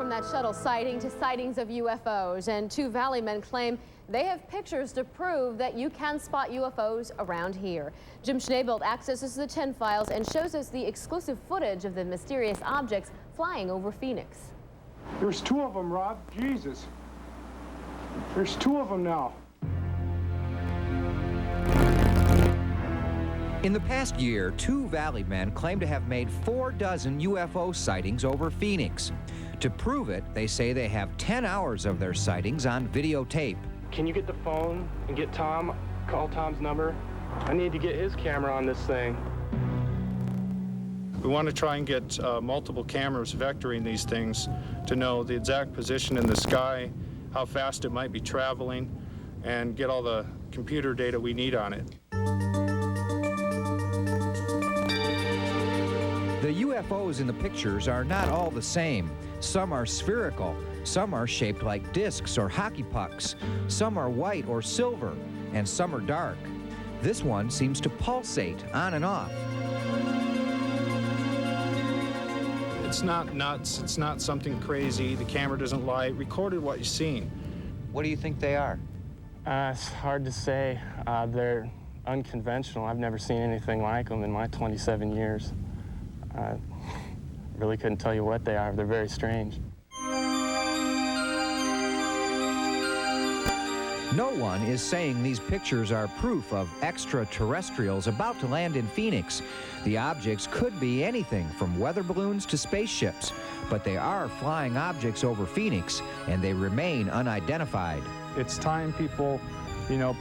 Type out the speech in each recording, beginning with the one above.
from that shuttle sighting to sightings of UFOs, and two Valley men claim they have pictures to prove that you can spot UFOs around here. Jim Schneebelt accesses the 10 files and shows us the exclusive footage of the mysterious objects flying over Phoenix. There's two of them, Rob. Jesus. There's two of them now. In the past year, two Valley men claim to have made 4 dozen UFO sightings over Phoenix. To prove it, they say they have 10 hours of their sightings on videotape. Can you get the phone and get Tom, call Tom's number? I need to get his camera on this thing. We want to try and get multiple cameras vectoring these things to know the exact position in the sky, how fast it might be traveling, and get all the computer data we need on it. The UFOs in the pictures are not all the same. Some are spherical, some are shaped like discs or hockey pucks, some are white or silver, and some are dark. This one seems to pulsate on and off. It's not nuts, it's not something crazy, the camera doesn't lie, it recorded what you've seen. What do you think they are? It's hard to say. They're unconventional. I've never seen anything like them in my 27 years. Really couldn't tell you what they are. They're very strange. No one is saying these pictures are proof of extraterrestrials about to land in Phoenix. The objects could be anything from weather balloons to spaceships, but they are flying objects over Phoenix, and they remain unidentified. It's time people,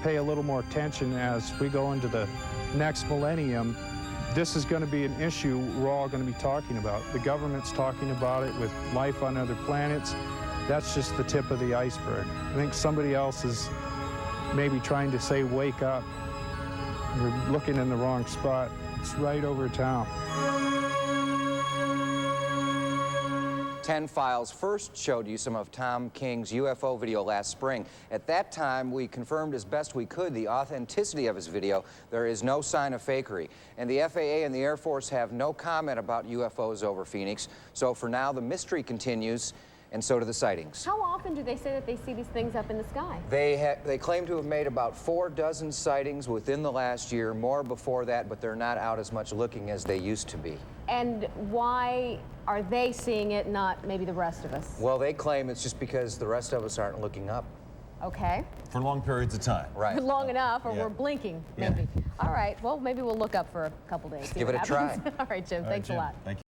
pay a little more attention as we go into the next millennium. This is going to be an issue we're all going to be talking about. The government's talking about it with life on other planets. That's just the tip of the iceberg. I think somebody else is maybe trying to say, wake up. You're looking in the wrong spot. It's right over town. 10 Files first showed you some of Tom King's UFO video last spring. At that time, we confirmed as best we could the authenticity of his video. There is no sign of fakery. And the FAA and the Air Force have no comment about UFOs over Phoenix. So for now, the mystery continues, and so do the sightings. How often do they say that they see these things up in the sky? They claim to have made about 4 dozen sightings within the last year, more before that, but they're not out as much looking as they used to be. And why are they seeing it, not maybe the rest of us? Well, they claim it's just because the rest of us aren't looking up. Okay. For long periods of time. Right. Long enough, or Yeah. we're blinking, maybe. Yeah. All right, well, maybe we'll look up for a couple days. See Give what it a happens. try. All right, Jim, thanks a lot. Thank you.